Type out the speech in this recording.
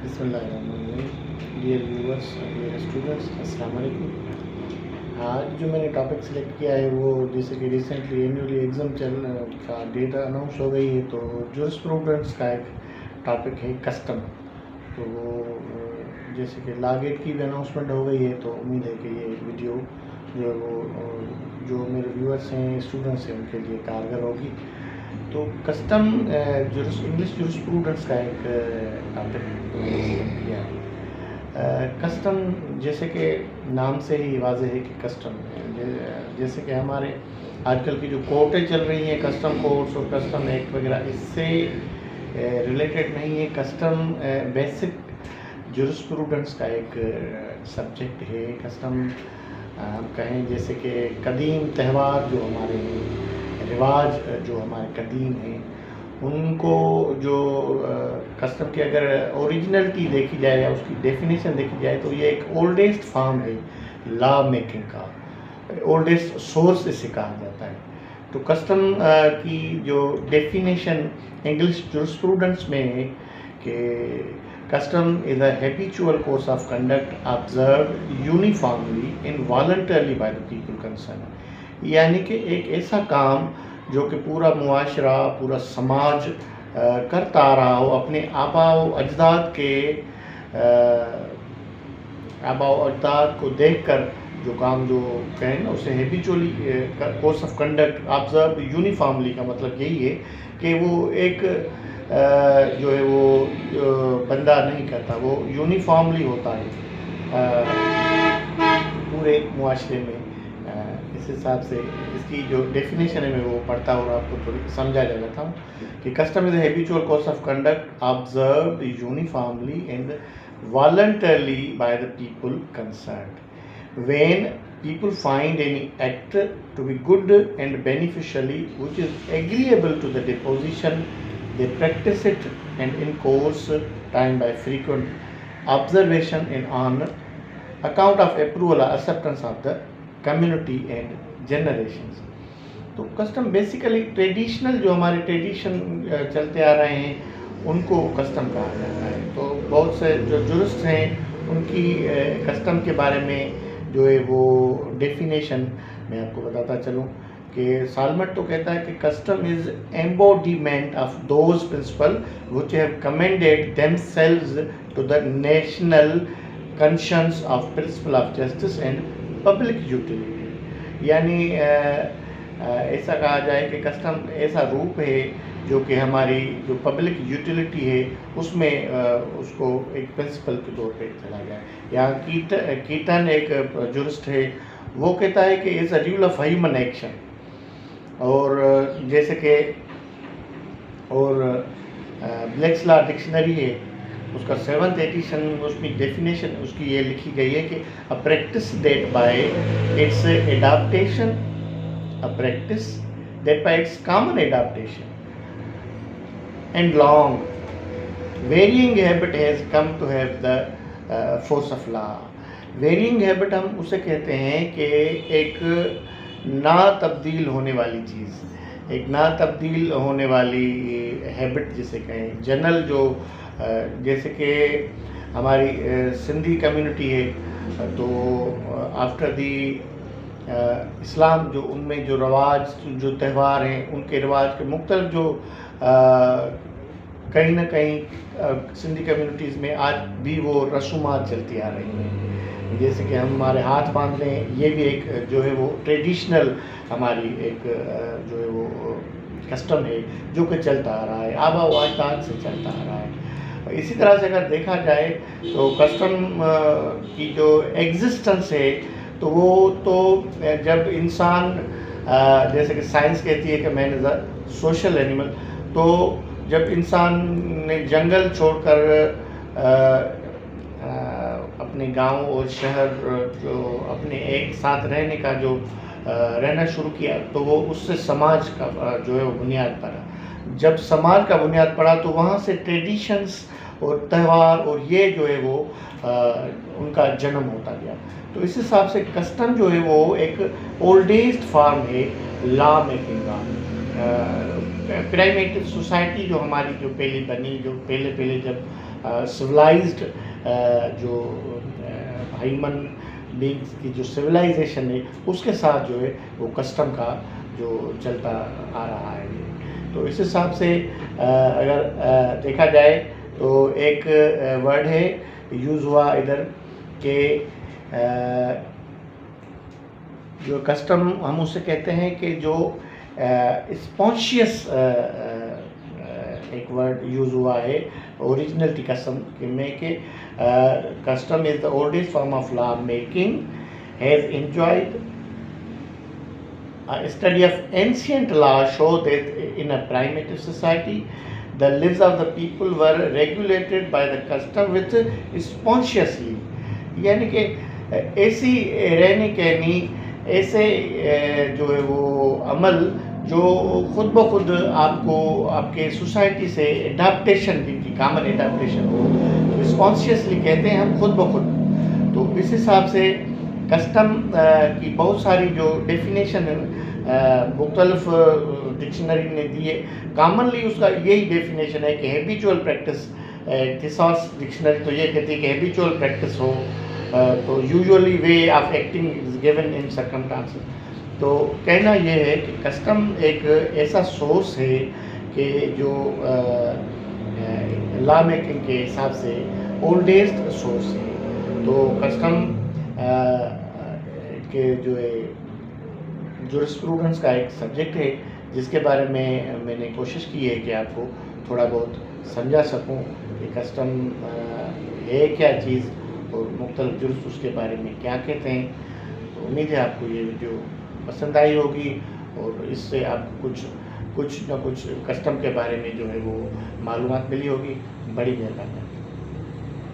بسم اللہ الرحمن الرحیم. ڈیئر ویورس، ڈیئر اسٹوڈنٹس، السلام علیکم. آج جو میں نے ٹاپک سلیکٹ کیا ہے وہ جیسے کہ ریسنٹلی اینیولی ایگزام کا ڈیٹ اناؤنس ہو گئی ہے، تو جورسپروڈنٹس کا ایک ٹاپک ہے کسٹم. تو جیسے کہ لاگیٹ کی بھی اناؤنسمنٹ ہو گئی ہے، تو امید ہے کہ یہ ویڈیو جو ہے وہ جو میرے ویورس ہیں، اسٹوڈنٹس ہیں، ان کے لیے کارگر ہوگی. تو کسٹم انگلش جورسپروڈنٹس کا ایک ٹاپک کیا ہے. کسٹم جیسے کہ نام سے ہی واضح ہے کہ کسٹم جیسے کہ ہمارے آج کل کی جو کورٹیں چل رہی ہیں، کسٹم کورٹس اور کسٹم ایکٹ وغیرہ، اس سے ریلیٹڈ نہیں ہے. کسٹم بیسک جورسپروڈنٹس کا ایک سبجیکٹ ہے. کسٹم ہم کہیں جیسے کہ قدیم تہوار جو ہمارے ہیں، رواج جو ہمارے قدیم ہیں، ان کو جو کسٹم کی اگر اوریجنلٹی دیکھی جائے یا اس کی ڈیفینیشن دیکھی جائے تو یہ ایک اولڈسٹ فارم ہے لا میکنگ کا، اولڈسٹ سورس اسے کہا جاتا ہے. تو کسٹم کی جو ڈیفینیشن انگلش جورسپروڈنٹس میں ہے کہ custom is a habitual course of conduct observed uniformly and voluntarily by the people concern. یعنی کہ ایک ایسا کام جو کہ پورا معاشرہ، پورا سماج کرتا آ رہا ہو، اپنے آباء و اجداد کو دیکھ کر جو کام جو کہیں نا اسے habitually course of conduct observe uniformly کا مطلب یہی ہے کہ وہ ایک جو ہے وہ بندہ نہیں کرتا، وہ یونیفارملی ہوتا ہے پورے معاشرے میں. اس حساب سے اس کی جو ڈیفینیشن ہے میں وہ پڑھتا ہوں اور آپ کو تھوڑی سمجھا جاتا ہوں کہ custom is a habitual course of conduct observed uniformly and voluntarily by the people concerned. When people find any act to be good and beneficially which is agreeable to the disposition, they practice it, and in course time by frequent observation and on account of approval or acceptance of the community and generations. تو custom basically traditional جو ہمارے tradition چلتے آ رہے ہیں ان کو custom کہا جاتا ہے. تو بہت سے جو جورسٹ ہیں ان کی کسٹم کے بارے میں جو ہے وہ ڈیفینیشن میں آپ کو بتاتا چلوں کہ سالمٹ تو کہتا ہے کہ custom is embodiment of those principle which have commended themselves to the national conscience of principle of justice and public utility. یعنی ایسا کہا جائے کہ کسٹم ایسا روپ ہے جو کہ ہماری جو پبلک یوٹیلیٹی ہے اس میں اس کو ایک پرنسپل کے طور پہ چلا جائے. یہاں کیٹن ایک جورسٹ ہے، وہ کہتا ہے کہ از اے رول آف ہیومن ایکشن. اور جیسے کہ اور بلیکس لا ڈکشنری ہے، اس کا 7th ایڈیشن، اس میں ڈیفینیشن اس کی یہ لکھی گئی ہے کہ a practice that by its adaptation, a practice that by its common adaptation and long varying habit has come to have the force of law. Varying habit ہم اسے کہتے ہیں کہ ایک نا تبدیل ہونے والی چیز، ایک نا تبدیل ہونے والی ہیبٹ جسے کہیں. جنرل جو جیسے کہ ہماری سندھی کمیونٹی ہے، تو آفٹر دی اسلام جو ان میں جو رواج جو تہوار ہیں ان کے رواج کے مختلف جو کہیں نہ کہیں سندھی کمیونٹیز میں آج بھی وہ رسومات چلتی آ رہی ہیں. جیسے کہ ہم ہمارے ہاتھ باندھتے ہیں، یہ بھی ایک جو ہے وہ ٹریڈیشنل ہماری ایک جو ہے وہ کسٹم ہے جو کہ چلتا آ رہا ہے، آباء و اجداد سے چلتا آ رہا ہے. اسی طرح سے اگر دیکھا جائے تو کسٹم کی جو ایگزسٹنس ہے تو وہ تو جب انسان جیسے کہ سائنس کہتی ہے کہ مین از اے سوشل اینیمل، تو جب انسان نے جنگل چھوڑ کر اپنے گاؤں اور شہر جو اپنے ایک ساتھ رہنے کا جو رہنا شروع کیا تو وہ اس سے سماج کا جو ہے وہ بنیاد پڑا. جب سماج کا بنیاد پڑا تو وہاں سے ٹریڈیشنز اور تہوار اور یہ جو ہے وہ ان کا جنم ہوتا گیا. تو اس حساب سے کسٹم جو ہے وہ ایک اولڈیسٹ فارم ہے لا میکنگ کا. پرائمیٹو سوسائٹی جو ہماری جو پہلی بنی، جو پہلے جب سولائزڈ جو ہیومن بینگس کی جو سویلائزیشن ہے اس کے ساتھ جو ہے وہ کسٹم کا جو چلتا آ رہا ہے. تو اس حساب سے اگر دیکھا جائے تو ایک ورڈ ہے یوز ہوا ادھر کہ جو کسٹم ہم اسے کہتے ہیں کہ جو اسپونشیس ایک ورڈ یوز ہوا ہے اوریجنلٹی کسٹم میں کہ custom is the oldest form of law making, has enjoyed a study of ancient law show that in a primitive society the lives of the people were regulated by the custom with spontaneously. یعنی کہ ایسی رہنی کہنی ایسے جو ہے وہ عمل جو خود بخود آپ کو آپ کے سوسائٹی سے اڈاپٹیشن جن کی کامن اڈاپٹیشن ہو رسپانسیسلی کہتے ہیں ہم خود بخود. تو اس حساب سے کسٹم کی بہت ساری جو ڈیفینیشن مختلف ڈکشنری نے دی ہے. کامنلی اس کا یہی ڈیفینیشن ہے کہ ہیبیچول پریکٹس. تھیساس ڈکشنری تو یہ کہتی ہے کہ ہیبیچول پریکٹس ہو تو usually way of acting is given in circumstances. تو کہنا یہ ہے کہ کسٹم ایک ایسا سورس ہے کہ جو لا میکنگ کے حساب سے اولڈیسٹ سورس ہے. تو کسٹم کے جو ہے جورسپروڈنس کا ایک سبجیکٹ ہے جس کے بارے میں نے کوشش کی ہے کہ آپ کو تھوڑا بہت سمجھا سکوں کہ کسٹم ہے کیا چیز اور مختلف جرس اس کے بارے میں کیا کہتے ہیں. امید ہے آپ کو یہ ویڈیو پسند آئی ہوگی اور اس سے آپ کو کچھ نہ کچھ کسٹم کے بارے میں جو ہے وہ معلومات ملی ہوگی. بڑی مہربانی.